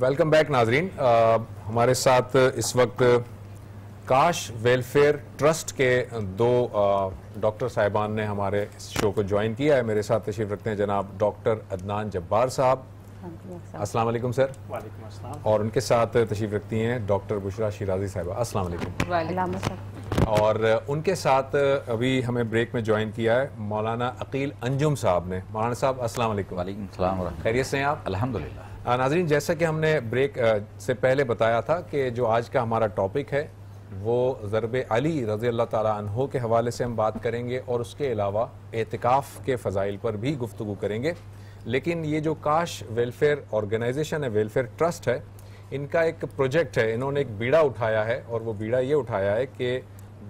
Welcome back ناظرین. ہمارے ساتھ اس وقت کاش ویلفیئر ٹرسٹ کے دو ڈاکٹر صاحبان نے ہمارے اس شو کو جوائن کیا ہے. میرے ساتھ تشریف رکھتے ہیں جناب ڈاکٹر عدنان جبار صاحب. السلام علیکم سر. وعلیکم السلام. اور ان کے ساتھ تشریف رکھتی ہیں ڈاکٹر بشرا شیرازی صاحبہ. السلام علیکم. اور ان کے ساتھ ابھی ہمیں بریک میں جوائن کیا ہے مولانا عقیل انجم صاحب نے. مولانا صاحب السلام علیکم. وعلیکم السلام ورحمۃ اللہ. خیریت سے ہیں آپ؟ الحمدللہ. ناظرین, جیسا کہ ہم نے بریک سے پہلے بتایا تھا کہ جو آج کا ہمارا ٹاپک ہے وہ ضرب علی رضی اللہ تعالیٰ عنہ کے حوالے سے ہم بات کریں گے اور اس کے علاوہ اعتکاف کے فضائل پر بھی گفتگو کریں گے. لیکن یہ جو کاش ویلفیئر آرگنائزیشن ہے, ویلفیئر ٹرسٹ ہے, ان کا ایک پروجیکٹ ہے. انہوں نے ایک بیڑا اٹھایا ہے اور وہ بیڑا یہ اٹھایا ہے کہ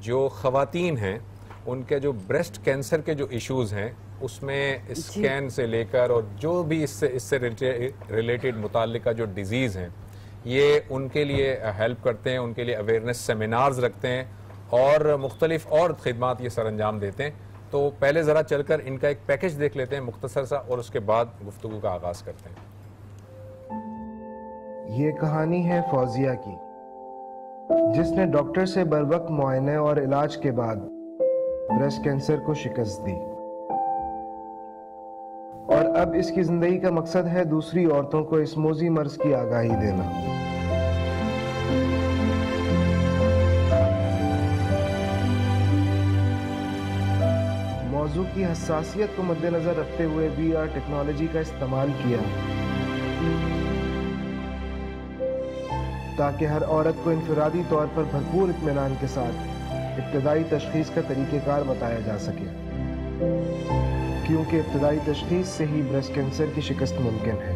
جو خواتین ہیں ان کے جو بریسٹ کینسر کے جو ایشوز ہیں اس میں اسکین سے لے کر اور جو بھی اس سے ریلیٹڈ متعلقہ جو ڈیزیز ہیں یہ ان کے لیے ہیلپ کرتے ہیں, ان کے لیے اویئرنیس سیمینارز رکھتے ہیں اور مختلف اور خدمات یہ سر انجام دیتے ہیں. تو پہلے ذرا چل کر ان کا ایک پیکج دیکھ لیتے ہیں مختصر سا اور اس کے بعد گفتگو کا آغاز کرتے ہیں. یہ کہانی ہے فوزیہ کی, جس نے ڈاکٹر سے بروقت معائنے اور علاج کے بعد بریسٹ کینسر کو شکست دی, اور اب اس کی زندگی کا مقصد ہے دوسری عورتوں کو اس موذی مرض کی آگاہی دینا. موضوع کی حساسیت کو مد نظر رکھتے ہوئے VR ٹیکنالوجی کا استعمال کیا تاکہ ہر عورت کو انفرادی طور پر بھرپور اطمینان کے ساتھ ابتدائی تشخیص کا طریقہ کار بتایا جا سکے, کیونکہ ابتدائی تشخیص سے ہی بریسٹ کینسر کی شکست ممکن ہے.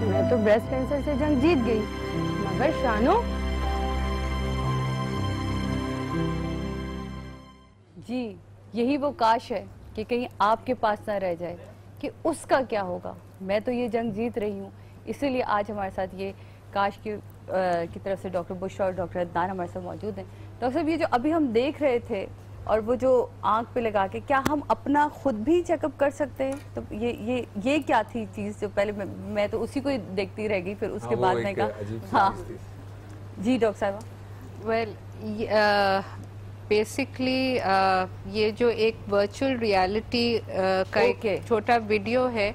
میں تو بریسٹ کینسر سے جنگ جیت گئی, مگر شانو جی یہی وہ کاش ہے کہ کہیں آپ کے پاس نہ رہ جائے کہ اس کا کیا ہوگا. میں تو یہ جنگ جیت رہی ہوں, اسی لیے آج ہمارے ساتھ یہ کاش کی طرف سے ڈاکٹر بشرا اور ڈاکٹر عدنان ہمارے ساتھ موجود ہیں. ڈاکٹر صاحب, یہ جو ابھی ہم دیکھ رہے تھے اور وہ جو آنکھ پہ لگا کے, کیا ہم اپنا خود بھی چیک اپ کر سکتے ہیں؟ تو یہ کیا تھی چیز جو پہلے میں تو اسی کو دیکھتی رہ گئی, پھر اس کے بعد میں کہا ہاں جی ڈاکٹر صاحبہ. ویل بیسکلی یہ جو ایک ورچوئل ریالٹی کا ایک چھوٹا ویڈیو ہے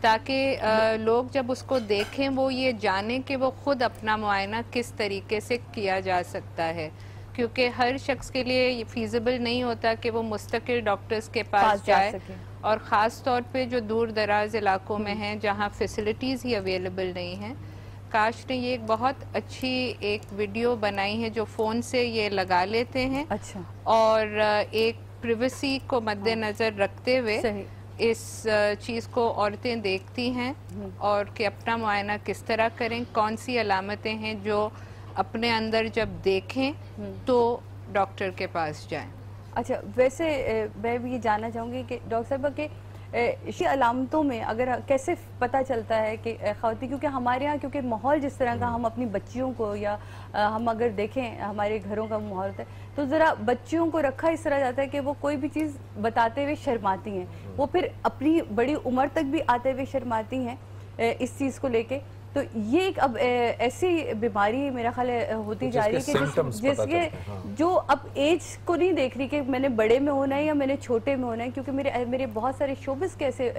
تاکہ لوگ جب اس کو دیکھیں وہ یہ جانیں کہ وہ خود اپنا معائنہ کس طریقے سے کیا جا سکتا ہے, کیونکہ ہر شخص کے لیے یہ فیزیبل نہیں ہوتا کہ وہ مستقل ڈاکٹرز کے پاس جائے, اور خاص طور پہ جو دور دراز علاقوں میں ہیں جہاں فیسلٹیز ہی اویلیبل نہیں ہیں. کاش نے یہ ایک بہت اچھی ایک ویڈیو بنائی ہے جو فون سے یہ لگا لیتے ہیں اور ایک پریویسی کو مد نظر رکھتے ہوئے اس چیز کو عورتیں دیکھتی ہیں اور کہ اپنا معائنہ کس طرح کریں, کون سی علامتیں ہیں جو اپنے اندر جب دیکھیں تو ڈاکٹر کے پاس جائیں. اچھا, ویسے میں بھی یہ جاننا چاہوں گی کہ ڈاکٹر صاحبہ کہ اسی علامتوں میں اگر کیسے پتہ چلتا ہے کہ خواتین, کیونکہ ہمارے ہاں کیونکہ ماحول جس طرح کا, ہم اپنی بچیوں کو یا ہم اگر دیکھیں ہمارے گھروں کا ماحول ہوتا ہے تو ذرا بچیوں کو رکھا اس طرح جاتا ہے کہ وہ کوئی بھی چیز بتاتے ہوئے شرماتی ہیں, وہ پھر اپنی بڑی عمر تک بھی آتے ہوئے شرماتی ہیں اس چیز کو لے کے. تو یہ ایک اب ایسی بیماری میرا خیال ہوتی جا رہی ہے کہ جس کے جو اب ایج کو نہیں دیکھ رہی کہ میں نے بڑے میں ہونا ہے یا میں نے چھوٹے میں ہونا ہے, کیونکہ میرے بہت سارے شوبز کے ایسے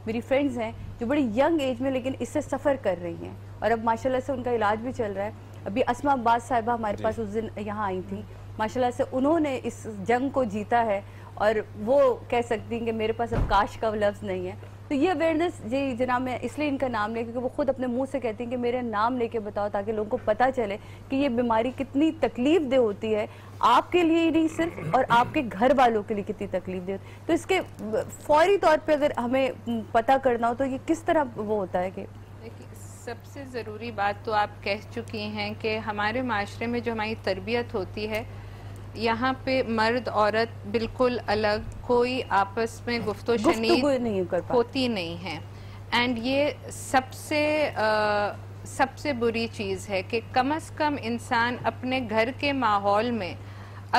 میری فرینڈز ہیں جو بڑی ینگ ایج میں لیکن اس سے سفر کر رہی ہیں اور اب ماشاءاللہ سے ان کا علاج بھی چل رہا ہے. ابھی اسما عباس صاحبہ ہمارے پاس اس دن یہاں آئی تھیں, ماشاءاللہ سے انہوں نے اس جنگ کو جیتا ہے اور وہ کہہ سکتی ہیں کہ میرے پاس اب کاش کا لفظ نہیں ہے. تو یہ اویئرنیس جی جناب, میں اس لیے ان کا نام لے کیونکہ وہ خود اپنے منہ سے کہتی ہیں کہ میرے نام لے کے بتاؤ تاکہ لوگوں کو پتہ چلے کہ یہ بیماری کتنی تکلیف دہ ہوتی ہے, آپ کے لیے ہی نہیں صرف, اور آپ کے گھر والوں کے لیے کتنی تکلیف دہ ہوتی ہے. تو اس کے فوری طور پہ اگر ہمیں پتہ کرنا ہو تو یہ کس طرح وہ ہوتا ہے؟ کہ سب سے ضروری بات تو آپ کہہ چکی ہیں کہ ہمارے معاشرے میں جو ہماری تربیت ہوتی ہے یہاں پہ مرد عورت بالکل الگ, کوئی آپس میں گفت و شنید ہوتی نہیں ہے. اینڈ یہ سب سے بری چیز ہے کہ کم از کم انسان اپنے گھر کے ماحول میں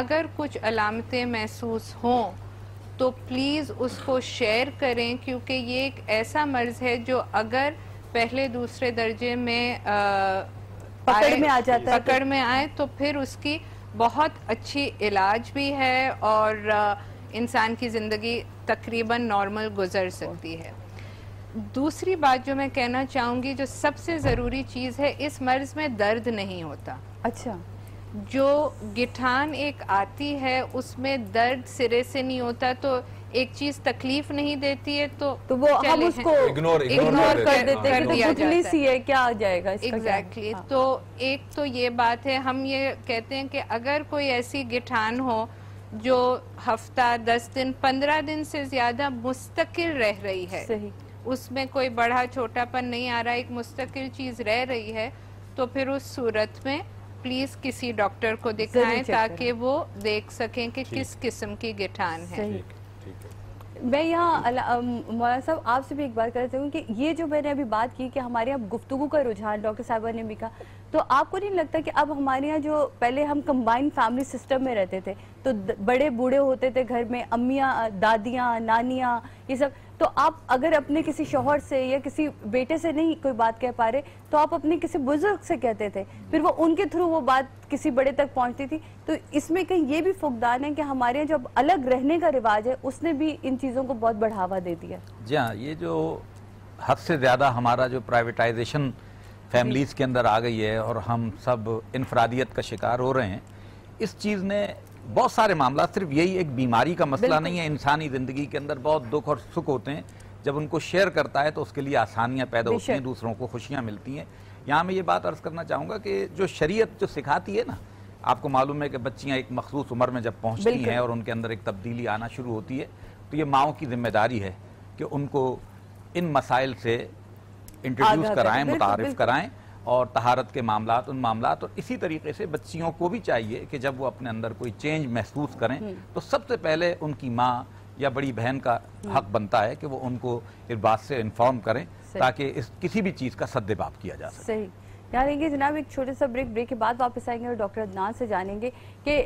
اگر کچھ علامتیں محسوس ہوں تو پلیز اس کو شیئر کریں، کیونکہ یہ ایک ایسا مرض ہے جو اگر پہلے دوسرے درجے میں پکڑ میں آ جاتا ہے، پکڑ میں آئے تو پھر اس کی بہت اچھی علاج بھی ہے اور انسان کی زندگی تقریباً نارمل گزر سکتی ہے. دوسری بات جو میں کہنا چاہوں گی، جو سب سے ضروری چیز ہے، اس مرض میں درد نہیں ہوتا. اچھا. جو گٹھان ایک آتی ہے اس میں درد سرے سے نہیں ہوتا، تو ایک چیز تکلیف نہیں دیتی ہے تو وہ ہم اس کو اگنور کر دیتے ہیں کہ گٹھلی سی ہے، کیا آ جائے گا اس کا. ایگزیکٹلی. تو ایک تو یہ بات ہے، ہم یہ کہتے ہیں کہ اگر کوئی ایسی گٹھان ہو جو ہفتہ 10 دن 15 دن سے زیادہ مستقل رہ رہی ہے، صحیح، اس میں کوئی بڑا چھوٹا پن نہیں آ رہا، ایک مستقل چیز رہ رہی ہے، تو پھر اس صورت میں پلیز کسی ڈاکٹر کو دکھائیں تاکہ وہ دیکھ سکیں کہ کس قسم کی گٹھان ہے. میں یہاں مولانا صاحب آپ سے بھی ایک بات کرنا چاہوں گی کہ یہ جو میں نے ابھی بات کی کہ ہمارے یہاں گفتگو کا رجحان، ڈاکٹر صاحبہ نے بھی کہا، تو آپ کو نہیں لگتا کہ اب ہمارے یہاں جو پہلے ہم کمبائنڈ فیملی سسٹم میں رہتے تھے تو بڑے بوڑھے ہوتے تھے گھر میں، امیاں، دادیاں، نانیاں، یہ سب، تو آپ اگر اپنے کسی شوہر سے یا کسی بیٹے سے نہیں کوئی بات کہہ پا رہے تو آپ اپنے کسی بزرگ سے کہتے تھے، پھر وہ ان کے تھرو وہ بات کسی بڑے تک پہنچتی تھی. تو اس میں کہیں یہ بھی فقدان ہے کہ ہمارے یہاں جو الگ رہنے کا رواج ہے اس نے بھی ان چیزوں کو بہت بڑھاوا دے دیا. جی ہاں، یہ جو حد سے زیادہ ہمارا جو پرائیویٹائزیشن فیملیز کے اندر آ گئی ہے اور ہم سب انفرادیت کا شکار ہو رہے ہیں، اس چیز نے بہت سارے معاملات، صرف یہی ایک بیماری کا مسئلہ نہیں ہے، انسانی زندگی کے اندر بہت دکھ اور سکھ ہوتے ہیں، جب ان کو شیئر کرتا ہے تو اس کے لیے آسانیاں پیدا ہوتی ہیں، دوسروں کو خوشیاں ملتی ہیں. یہاں میں یہ بات عرض کرنا چاہوں گا کہ جو شریعت جو سکھاتی ہے نا، آپ کو معلوم ہے کہ بچیاں ایک مخصوص عمر میں جب پہنچتی ہیں اور ان کے اندر ایک تبدیلی آنا شروع ہوتی ہے، تو یہ ماؤں کی ذمہ داری ہے کہ ان کو ان مسائل سے انٹروڈیوس کرائیں، متعارف کرائیں، اور طہارت کے معاملات، ان معاملات، اور اسی طریقے سے بچیوں کو بھی چاہیے کہ جب وہ اپنے اندر کوئی چینج محسوس کریں تو سب سے پہلے ان کی ماں یا بڑی بہن کا حق بنتا ہے کہ وہ ان کو اس بات سے انفارم کریں تاکہ اس کسی بھی چیز کا سد باب کیا جا سکے. صحیح. یہاں رہیں گے جناب ایک چھوٹے سا بریک کے بعد واپس آئیں گے اور ڈاکٹر عدنان سے جانیں گے کہ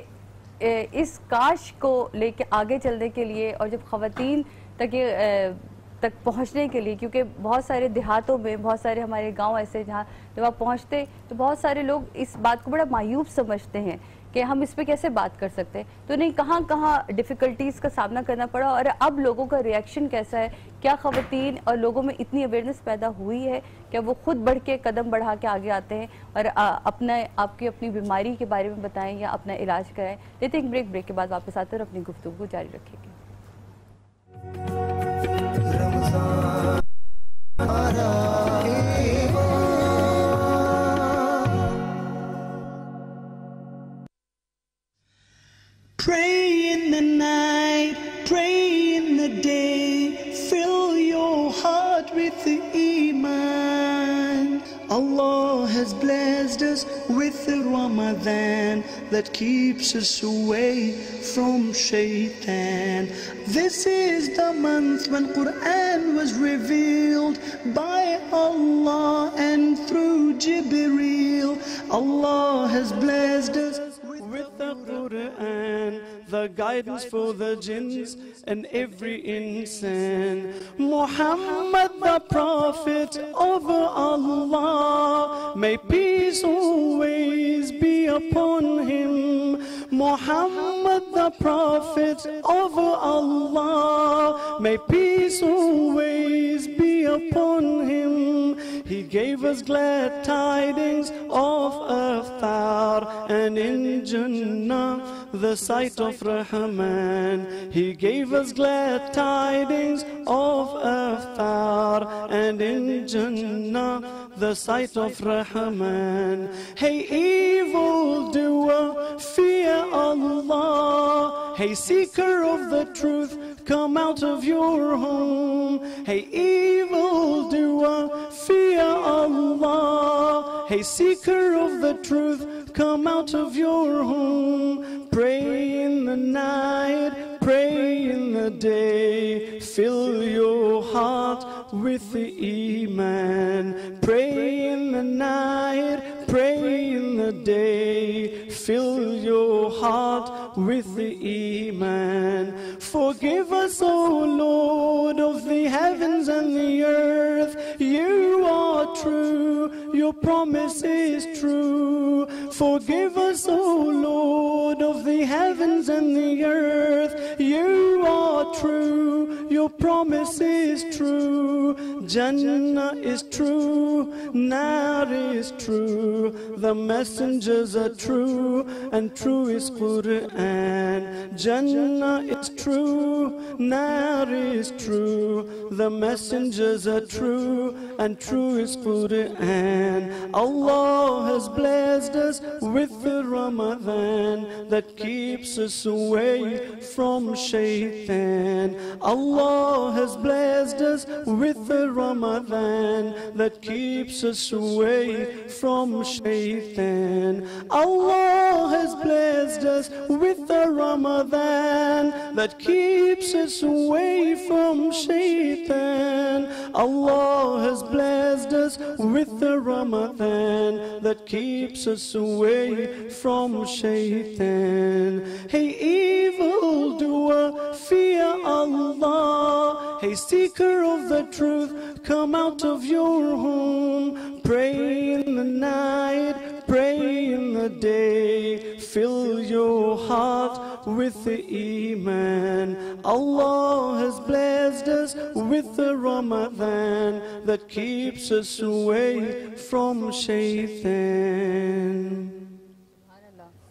اس کاش کو لے کے آگے چلنے کے لیے اور جب خواتین تک پہنچنے کے لیے، کیونکہ بہت سارے دیہاتوں میں، بہت سارے ہمارے گاؤں ایسے جہاں جب آپ پہنچتے تو بہت سارے لوگ اس بات کو بڑا مایوب سمجھتے ہیں کہ ہم اس پہ کیسے بات کر سکتے ہیں، تو نہیں کہاں کہاں ڈیفیکلٹیز کا سامنا کرنا پڑا اور اب لوگوں کا ریئیکشن کیسا ہے، کیا خواتین اور لوگوں میں اتنی اویئرنیس پیدا ہوئی ہے کہ وہ خود بڑھ کے قدم بڑھا کے آگے آتے ہیں اور آپ کی اپنی بیماری کے بارے میں بتائیں یا اپنا علاج کرائیں. لیتے ہیں بریک کے بعد واپس آتے ہیں اور اپنی گفتگو کو جاری رکھیں گے. Pray in the night, pray in the day, fill your heart with the Iman. Allah has blessed us with the Ramadan that keeps us away from shaitan. This is the month when Quran was revealed by Allah and through Jibreel. Allah has blessed us with the Quran, the guidance for the jinns and every insan. Muhammad the Prophet of Allah, may peace always be upon him. Muhammad the Prophet of Allah, may peace always be upon him. He gave us glad tidings of Iftar and in Jannah the sight of Rahman. He gave us glad tidings of Iftar and in Jannah the sight of Rahman. Hey evildoer, fear Allah. Hey seeker of the truth, come out of your home. Hey evildoer, fear Allah. Hey seeker of the truth, come out of your home. Pray in the night, pray in the day, fill your heart with the Iman. Pray in the night, pray in the day. Fill your heart with the Iman. Forgive us, O Lord of the heavens and the earth. You are true, your promise is true. Forgive us, O Lord of the heavens and the earth. You are true, your promise is true. Jannah is true, Nar is true. The messengers are true, and true is Quran. Jannah is true, Nar is true. The messengers are true, and true is Quran. Allah has blessed us with the Ramadan that keeps us away from shaitan. Allah has blessed us with the Ramadan that keeps us away from shaitan. Allah has blessed us with the Ramadan that keeps us away from shaitan. Allah has blessed us with the Ramadan that keeps us away from shaitan. Hey evildoer, fear Allah. Hey seeker of the truth, come out of your home. Pray in the night, pray in the day. Fill your heart with the Iman. Allah has blessed us with the Ramadan that keeps us away from shaitan.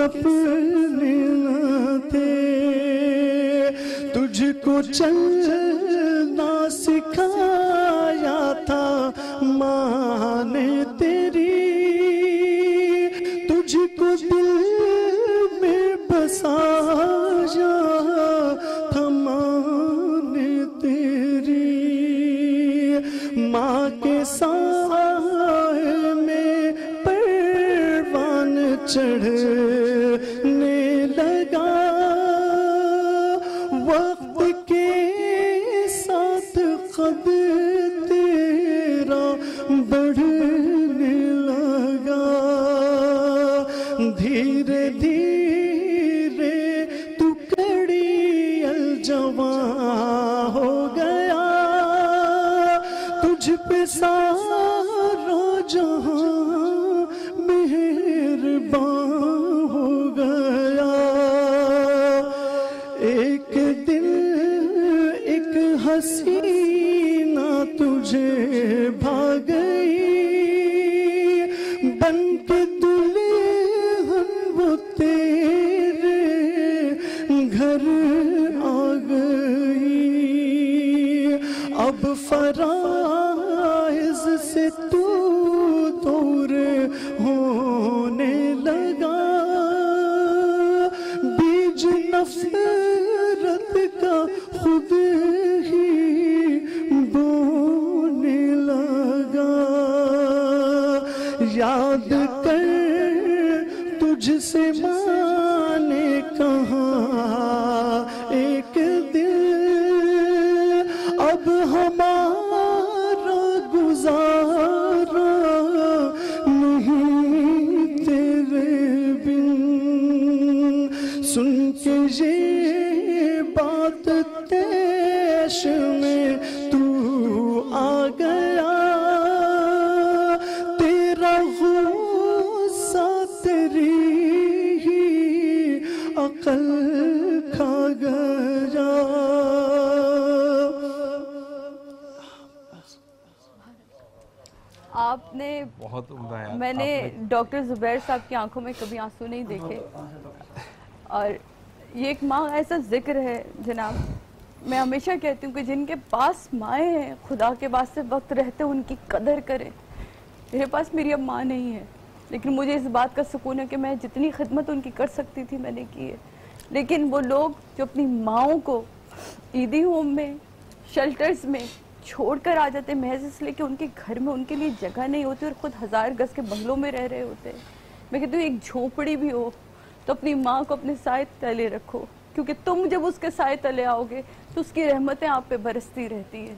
سپنے نہ تھے، تجھ کو چلنا سکھایا تھا ماں نے تیری، تجھ کو دل میں بسایا تھا ماں نے تیری، ماں کے سائے میں پروان چڑھنے لگا، وقت کے ساتھ قد تیرا بڑھنے لگا، دھیرے دھیرے تو کڑی الجواں ہو گیا، تجھ پہ سارا جہاں مہربان ہو گیا، ایک دن ایک حسینہ تجھے بھا گئی، بن کے دلہن وہ تیرے گھر آ گئی، اب فرائض سے تو دور ہونے لگا، بیج نفرت کا خود ہی بونے لگا، یاد کر تجھ سے ماں نے کہا ایک دن، اب ہمارا گزارا نہیں تیرے بن، سن کے یہ بات تیش میں تو آ گیا، تیرا غصہ تیری ہی عقل کھا گیا۔ آپ نے بہت عمدہ ہے، میں نے ڈاکٹر زبیر صاحب کی آنکھوں میں کبھی آنسو نہیں دیکھے، اور یہ ایک ماں ایسا ذکر ہے جناب، میں ہمیشہ کہتی ہوں کہ جن کے پاس مائیں ہیں خدا کے واسطے وقت رہتے ان کی قدر کریں۔ میرے پاس میری اب ماں نہیں ہے، لیکن مجھے اس بات کا سکون ہے کہ میں جتنی خدمت ان کی کر سکتی تھی میں نے کی ہے، لیکن وہ لوگ جو اپنی ماؤں کو عیدی ہوم میں، شیلٹرز میں چھوڑ کر آ جاتے محض اس لیے کہ ان کے گھر میں ان کے لیے جگہ نہیں ہوتی اور خود 1000 گز کے بنگلوں میں رہ رہے ہوتے ہیں، میں کہتی ہوں ایک جھونپڑی بھی ہو تو اپنی ماں کو اپنے سائے تلے رکھو، کیونکہ تم جب اس کے سائے تلے آؤ گے تو اس کی رحمتیں آپ پہ برستی رہتی ہیں۔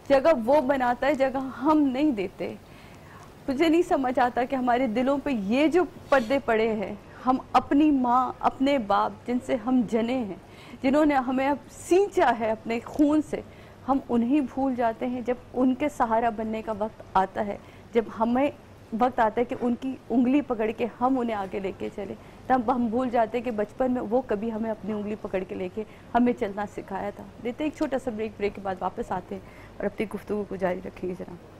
جگہ وہ بناتا ہے، جگہ ہم نہیں دیتے۔ مجھے نہیں سمجھ آتا کہ ہمارے دلوں پہ یہ جو پردے پڑے ہیں، ہم اپنی ماں، اپنے باپ جن سے ہم جنے ہیں، جنہوں نے ہمیں سینچا ہے اپنے خون سے، ہم انہیں بھول جاتے ہیں جب ان کے سہارا بننے کا وقت آتا ہے، جب ہمیں وقت آتا ہے کہ ان کی انگلی پکڑ کے ہم انہیں آگے لے کے چلیں، تب ہم بھول جاتے ہیں کہ بچپن میں وہ کبھی ہمیں اپنی انگلی پکڑ کے لے کے ہمیں چلنا سکھایا تھا۔ لیتے ایک چھوٹا سا بریک کے بعد واپس آتے ہیں اور اپنی گفتگو کو جاری رکھیں گے جناب۔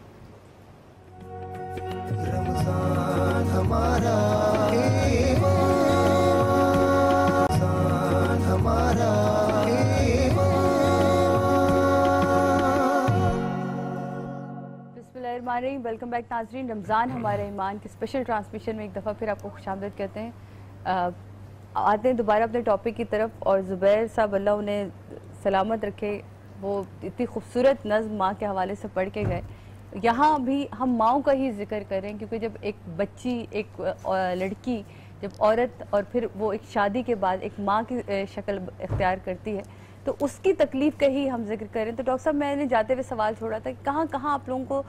رمضان ہمارا ایمان، رمضان ہمارا الرحمن الرحیم، ویلکم بیک ناظرین۔ رمضان ہمارا ایمان کی اسپیشل ٹرانسمیشن میں ایک دفعہ پھر آپ کو خوش آمدید کہتے ہیں۔ آتے ہیں دوبارہ اپنے ٹاپک کی طرف، اور زبیر صاحب اللہ انہیں سلامت رکھے، وہ اتنی خوبصورت نظم ماں کے حوالے سے پڑھ کے گئے۔ یہاں بھی ہم ماؤں کا ہی ذکر کریں، کیونکہ جب ایک بچی، ایک لڑکی، جب عورت اور پھر وہ ایک شادی کے بعد ایک ماں کی شکل اختیار کرتی ہے تو اس کی تکلیف کا ہی ہم ذکر کریں۔ تو ڈاکٹر صاحب میں نے جاتے ہوئے سوال چھوڑا تھا کہ کہاں کہاں آپ لوگوں کو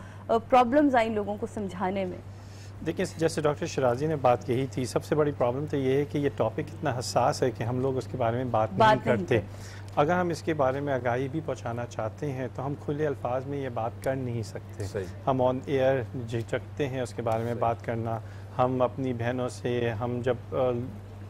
پرابلمز آئیں لوگوں کو سمجھانے میں؟ دیکھیں، جیسے ڈاکٹر شرازی نے بات کہی تھی، سب سے بڑی پرابلم تو یہ ہے کہ یہ ٹاپک اتنا حساس ہے کہ ہم لوگ اس کے بارے میں بات نہیں کرتے۔ اگر ہم اس کے بارے میں آگاہی بھی پہنچانا چاہتے ہیں تو ہم کھلے الفاظ میں یہ بات کر نہیں سکتے۔ ہم آن ایئر جھجکتے ہیں اس کے بارے میں بات کرنا، ہم اپنی بہنوں سے، ہم جب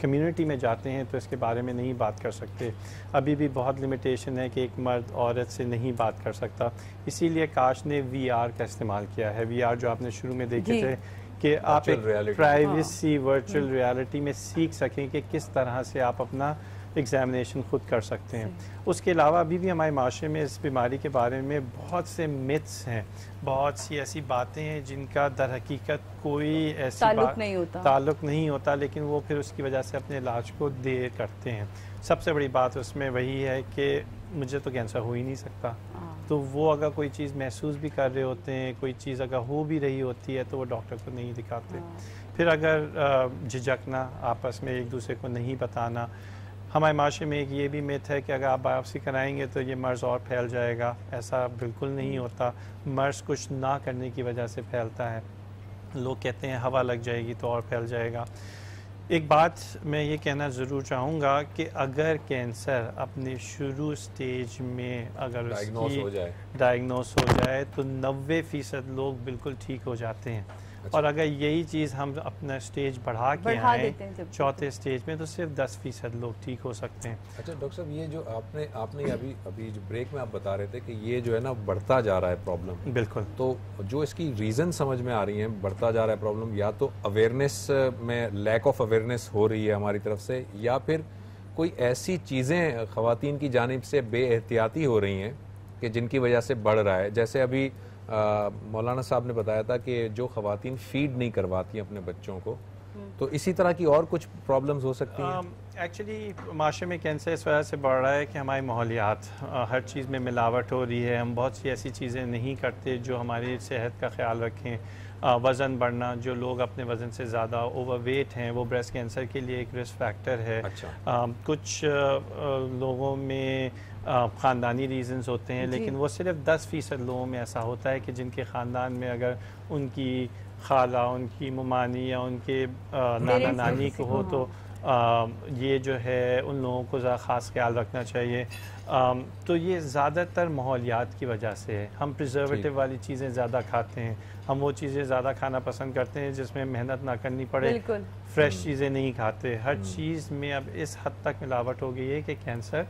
کمیونٹی میں جاتے ہیں تو اس کے بارے میں نہیں بات کر سکتے۔ ابھی بھی بہت لمیٹیشن ہے کہ ایک مرد عورت سے نہیں بات کر سکتا، اسی لیے کاش نے وی آر کا استعمال کیا ہے۔ وی آر جو آپ نے شروع میں دیکھے تھے، کہ آپ ایک reality. پرائیویسی ورچوئل ریالٹی میں سیکھ سکیں کہ کس طرح سے آپ اپنا ایگزامینیشن خود کر سکتے ہیں. اس کے علاوہ ابھی بھی ہمارے معاشرے میں اس بیماری کے بارے میں بہت سے متس ہیں, بہت سی ایسی باتیں ہیں جن کا در حقیقت کوئی ایسی تعلق نہیں ہوتا, لیکن وہ پھر اس کی وجہ سے اپنے علاج کو دیر کرتے ہیں. سب سے بڑی بات اس میں وہی ہے کہ مجھے تو کینسر ہو ہی نہیں سکتا, تو وہ اگر کوئی چیز محسوس بھی کر رہے ہوتے ہیں, کوئی چیز اگر ہو بھی رہی ہوتی ہے تو وہ ڈاکٹر کو نہیں دکھاتے. پھر اگر جھجکنا, آپس میں ایک دوسرے کو نہیں بتانا. ہمارے معاشرے میں ایک یہ بھی میتھ ہے کہ اگر آپ بایوپسی کرائیں گے تو یہ مرض اور پھیل جائے گا. ایسا بالکل نہیں ہوتا. مرض کچھ نہ کرنے کی وجہ سے پھیلتا ہے. لوگ کہتے ہیں ہوا لگ جائے گی تو اور پھیل جائے گا. ایک بات میں یہ کہنا ضرور چاہوں گا کہ اگر کینسر اپنے شروع سٹیج میں اگر اس کی ڈائگنوس ہو جائے تو 90% لوگ بالکل ٹھیک ہو جاتے ہیں. اور اگر یہی چیز ہم اپنا سٹیج بڑھا کے آئیں چوتھے سٹیج میں تو صرف 10% لوگ ٹھیک ہو سکتے ہیں. اچھا ڈاکٹر صاحب, یہ جو آپ نے ابھی جو بریک میں آپ بتا رہے تھے کہ یہ جو ہے نا بڑھتا جا رہا ہے پرابلم, بالکل, تو جو اس کی ریزن سمجھ میں آ رہی ہیں بڑھتا جا رہا ہے پرابلم, یا تو اویئرنیس میں لیک آف اویئرنیس ہو رہی ہے ہماری طرف سے, یا پھر کوئی ایسی چیزیں خواتین کی جانب سے بے احتیاطی ہو رہی ہیں کہ جن کی وجہ سے بڑھ رہا ہے. جیسے ابھی مولانا صاحب نے بتایا تھا کہ جو خواتین فیڈ نہیں کرواتی اپنے بچوں کو, تو اسی طرح کی اور کچھ پرابلمز ہو سکتی ہیں. ایکچولی معاشرے میں کینسر اس وجہ سے بڑھ رہا ہے کہ ہماری ماحولیات, ہر چیز میں ملاوٹ ہو رہی ہے. ہم بہت سی ایسی چیزیں نہیں کرتے جو ہماری صحت کا خیال رکھیں. وزن بڑھنا, جو لوگ اپنے وزن سے زیادہ اوور ویٹ ہیں وہ بریسٹ کینسر کے لیے ایک رسک فیکٹر ہے. کچھ لوگوں میں خاندانی ریزنز ہوتے ہیں, لیکن وہ صرف 10% لوگوں میں ایسا ہوتا ہے کہ جن کے خاندان میں اگر ان کی خالہ, ان کی ممانی یا ان کے نانا نانی کو ہو تو یہ جو ہے ان لوگوں کو ذرا خاص خیال رکھنا چاہیے. تو یہ زیادہ تر ماحولیات کی وجہ سے ہے. ہم پریزرویٹو والی چیزیں زیادہ کھاتے ہیں, ہم وہ چیزیں زیادہ کھانا پسند کرتے ہیں جس میں محنت نہ کرنی پڑے, فریش چیزیں نہیں کھاتے. ہر چیز میں اب اس حد تک ملاوٹ ہو گئی ہے کہ کینسر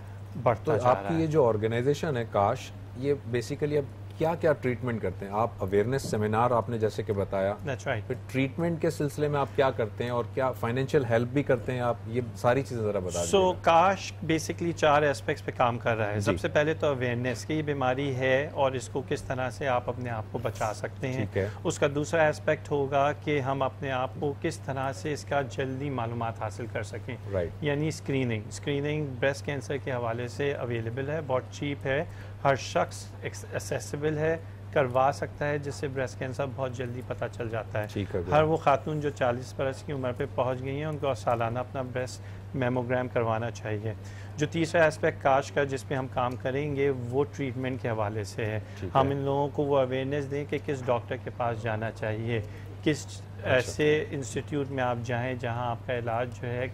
بڑھتا جا رہا ہے. آپ کی یہ جو آرگنائزیشن ہے کاش, یہ بیسیکلی اب کیا کیا ٹریٹمنٹ کرتے ہیں آپ؟ اویئرنیس سیمینار آپ نے جیسے کہ بتایا, پھر ٹریٹمنٹ کے سلسلے میں آپ کیا کرتے ہیں, اور کیا فائنینشیل ہیلپ بھی کرتے ہیں آپ؟ یہ ساری چیزیں ذرا بتا دیں. سو کاش بیسکلی 4 ایسپیکٹس پہ کام کر رہا ہے. سب سے پہلے تو اویئرنیس کہ یہ بیماری ہے اور اس کو کس طرح سے آپ اپنے آپ کو بچا سکتے ہیں. اس کا دوسرا ایسپیکٹ ہوگا کہ ہم اپنے آپ کو کس طرح سے اس کا جلدی معلومات حاصل کر سکیں, یعنی اسکریننگ بریسٹ کینسر کے حوالے سے اویلیبل ہے, بہت چیپ ہے, ہر شخص ایکسیسیبل ہے, کروا سکتا ہے, جس سے بریسٹ کینسر بہت جلدی پتہ چل جاتا ہے. ہر وہ خاتون جو 40 برس کی عمر پہ پہنچ گئی ہیں ان کو سالانہ اپنا بریسٹ میموگرام کروانا چاہیے. جو تیسرا ایسپیکٹ کاش کا جس پہ ہم کام کریں گے وہ ٹریٹمنٹ کے حوالے سے ہے. ہم ان لوگوں کو وہ اویئرنیس دیں کہ کس ڈاکٹر کے پاس جانا چاہیے, کس ایسے انسٹیٹیوٹ میں آپ جائیں جہاں آپ کا علاج جو ہے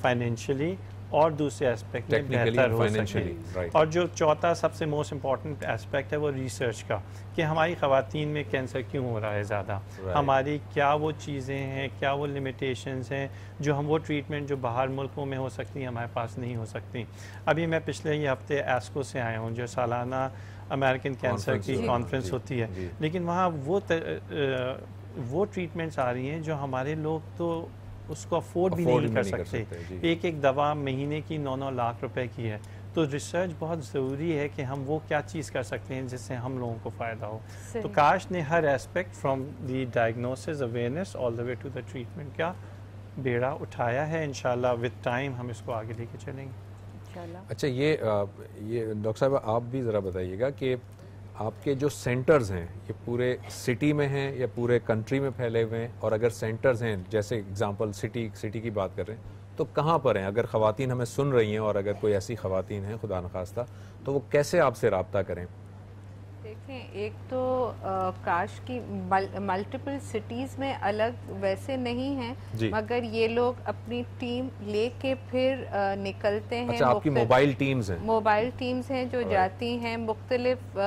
فائنینشلی اور دوسرے ایسپیکٹ میں بہتر ہو سکے. اور جو چوتھا سب سے موسٹ امپورٹنٹ ایسپیکٹ ہے وہ ریسرچ کا, کہ ہماری خواتین میں کینسر کیوں ہو رہا ہے زیادہ, ہماری کیا وہ چیزیں ہیں, کیا وہ لمیٹیشنز ہیں جو ہم وہ ٹریٹمنٹ جو باہر ملکوں میں ہو سکتی ہیں ہمارے پاس نہیں ہو سکتی. ابھی میں پچھلے ہی ہفتے ایسکو سے آیا ہوں, جو سالانہ امریکن کینسر کی کانفرنس ہوتی ہے, لیکن وہاں وہ ٹریٹمنٹس آ رہی ہیں جو ہمارے لوگ تو اس کو افورڈ بھی نہیں کر سکتے. ایک دوا مہینے کی 9 لاکھ روپے کی ہے. تو ریسرچ بہت ضروری ہے کہ ہم وہ کیا چیز کر سکتے ہیں جس سے ہم لوگوں کو فائدہ ہو. تو کاش نے ہر aspect from the diagnosis, awareness all the way to the treatment کا بیڑا اٹھایا ہے. انشاءاللہ ود ٹائم ہم اس کو آگے لے کے چلیں گے. اچھا, یہ ڈاکٹر صاحب آپ بھی ذرا بتائیے گا کہ آپ کے جو سینٹرز ہیں یہ پورے سٹی میں ہیں یا پورے کنٹری میں پھیلے ہوئے ہیں, اور اگر سینٹرز ہیں جیسے اگزامپل سٹی کی بات کر رہے ہیں تو کہاں پر ہیں؟ اگر خواتین ہمیں سن رہی ہیں اور اگر کوئی ایسی خواتین ہیں خدا نخواستہ تو وہ کیسے آپ سے رابطہ کریں؟ دیکھیں, ایک تو کاش کی ملٹیپل سٹیز میں الگ ویسے نہیں ہیں, مگر یہ لوگ اپنی ٹیم لے کے پھر نکلتے ہیں. اچھا, آپ کی موبائل ٹیمز ہیں؟ موبائل ٹیمز ہیں جو جاتی ہیں مختلف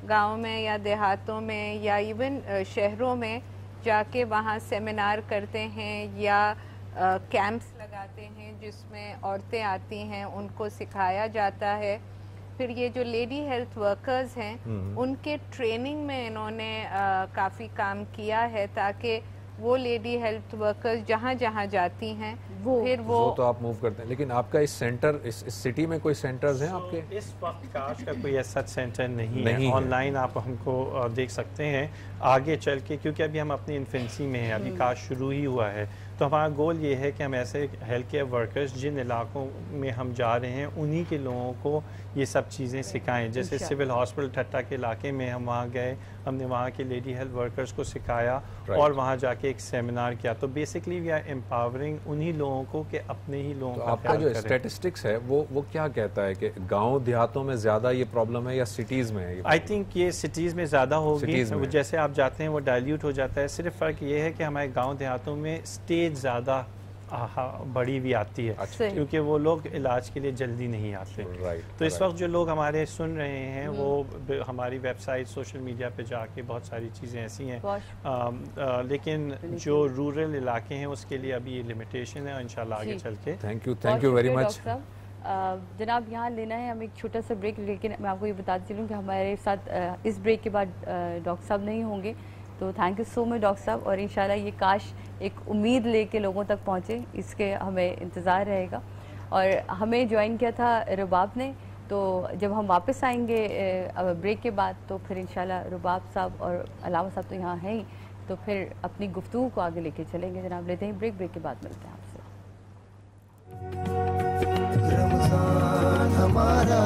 گاؤں میں یا دیہاتوں میں یا ایون شہروں میں جا کے وہاں سیمینار کرتے ہیں یا کیمپس لگاتے ہیں جس میں عورتیں آتی ہیں, ان کو سکھایا جاتا ہے. پھر یہ جو لیڈی ہیلتھ ورکرز ہیں ان کے ٹریننگ میں انہوں نے کافی کام کیا ہے تاکہ وہ لیڈی ہیلتھ ورکرز جہاں جہاں جاتی ہیں پھر وہ تو آپ موو کرتے ہیں. لیکن آپ کا اس سینٹر اس سٹی میں کوئی سینٹرز ہیں آپ کے؟ اس وقت کاش کا کوئی ایسا سینٹر نہیں ہے. آن لائن آپ ہم کو دیکھ سکتے ہیں آگے چل کے, کیونکہ ابھی ہم اپنی انفینسی میں ہیں, ابھی کاش شروع ہی ہوا ہے. تو ہمارا گول یہ ہے کہ ہم ایسے ہیلتھ کیئر ورکرز جن علاقوں میں ہم جا رہے ہیں انہی کے لوگوں کو یہ سب چیزیں سکھائیں. جیسے سول ہاسپٹل ٹھٹا کے علاقے میں ہم وہاں گئے, ہم نے وہاں کے لیڈی ہیلتھ ورکرز کو سکھایا اور وہاں جا کے ایک سیمینار کیا. تو بیسکلی وی آر امپاورنگ انہی لوگوں کو کہ اپنے ہی لوگوں کا. آپ کا جو اسٹیٹسٹکس ہے وہ کیا کہتا ہے کہ گاؤں دیہاتوں میں زیادہ یہ پرابلم ہے یا سٹیز میں ہے؟ آئی تھنک یہ سٹیز میں زیادہ ہوگی. جیسے آپ جاتے ہیں وہ ڈائلیوٹ ہو جاتا ہے. صرف فرق یہ ہے کہ ہمارے گاؤں دیہاتوں میں اسٹیج زیادہ بڑی بھی آتی ہے کیونکہ وہ لوگ علاج کے لیے جلدی نہیں آتے. تو اس وقت جو لوگ ہمارے سن رہے ہیں وہ ہماری ویب سائٹ سوشل میڈیا پہ جا کے بہت ساری چیزیں ایسی ہیں, لیکن جو رورل علاقے ہیں اس کے لیے ابھی یہ لمیٹیشن ہے. انشاءاللہ آگے چل کے. تھینک یو ویری مچ جناب. یہاں لینا ہے ہم ایک چھوٹا سا بریک, لیکن میں آپ کو یہ بتاتی چلوں کہ ہمارے ساتھ اس بریک کے بعد ڈاکٹر صاحب نہیں ہوں گے. تو thank you so much doctor صاحب, اور انشاءاللہ یہ کاش ایک امید لے کے لوگوں تک پہنچے, اس کے ہمیں انتظار رہے گا. اور ہمیں جوائن کیا تھا رباب نے, تو جب ہم واپس آئیں گے بریک کے بعد تو پھر انشاءاللہ رباب صاحب اور علامہ صاحب تو یہاں ہیں ہی, تو پھر اپنی گفتگو کو آگے لے کے چلیں گے. جناب لیتے ہیں بریک کے بعد ملتے ہیں آپ سے. رمضان ہمارا